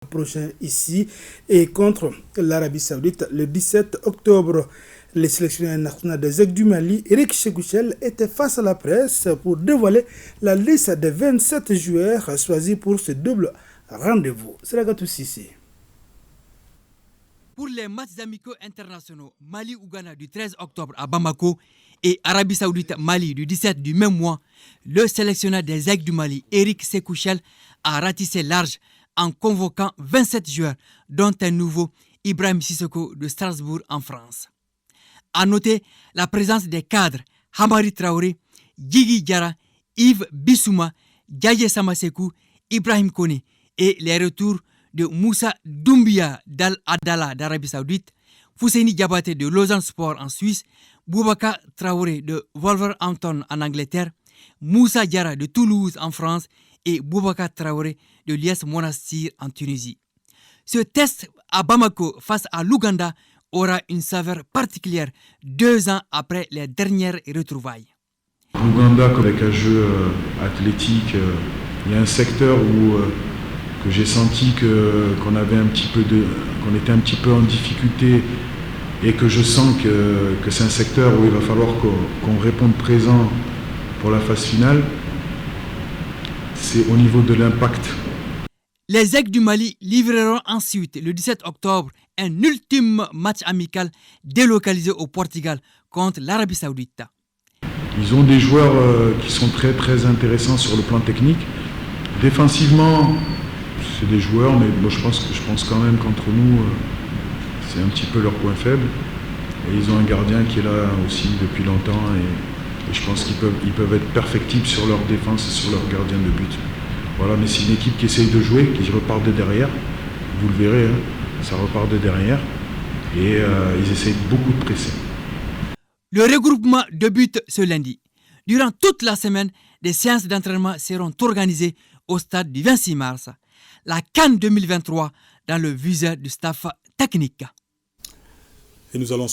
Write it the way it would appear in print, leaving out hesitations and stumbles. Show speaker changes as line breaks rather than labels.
prochain ici et contre l'Arabie Saoudite le 17 octobre. Le sélectionneur national des Aigles du Mali, Eric Chekouchel, était face à la presse pour dévoiler la liste des 27 joueurs choisis pour ce double rendez-vous. C'est la Gatou Sissi.
Pour les matchs amicaux internationaux, Mali-Ouganda du 13 octobre à Bamako et Arabie Saoudite-Mali du 17 du même mois, le sélectionneur des Aigles du Mali, Eric Chekouchel, a ratissé large en convoquant 27 joueurs, dont un nouveau, Ibrahim Sissoko de Strasbourg en France. A noter la présence des cadres Hamari Traoré, Guigui Diarra, Yves Bissouma, Diaye Samasekou, Ibrahim Kone et les retours de Moussa Doumbia d'Al-Adala d'Arabie Saoudite, Fousseini Diabaté de Lausanne Sport en Suisse, Boubacar Traoré de Wolverhampton en Angleterre, Moussa Diarra de Toulouse en France et Boubacar Traoré de l'IS Monastir en Tunisie. Ce test à Bamako face à l'Ouganda aura une saveur particulière 2 ans après les dernières retrouvailles.
L'Ouganda, avec un jeu athlétique, il y a un secteur où que j'ai senti qu'on était un petit peu en difficulté et que je sens que c'est un secteur où il va falloir qu'on réponde présent pour la phase finale. C'est au niveau de l'impact.
Les Aigles du Mali livreront ensuite, le 17 octobre, un ultime match amical délocalisé au Portugal contre l'Arabie Saoudite.
Ils ont des joueurs qui sont très très intéressants sur le plan technique. Défensivement, c'est des joueurs, mais bon, je pense quand même qu'entre nous, c'est un petit peu leur point faible. Et ils ont un gardien qui est là aussi depuis longtemps et je pense qu'ils peuvent être perfectibles sur leur défense et sur leur gardien de but. Voilà, mais c'est une équipe qui essaye de jouer, qui repart de derrière. Vous le verrez, hein, ça repart de derrière. Et ils essayent beaucoup de presser.
Le regroupement débute ce lundi. Durant toute la semaine, des séances d'entraînement seront organisées au stade du 26 mars. La CAN 2023 dans le viseur du staff technique.
Et nous allons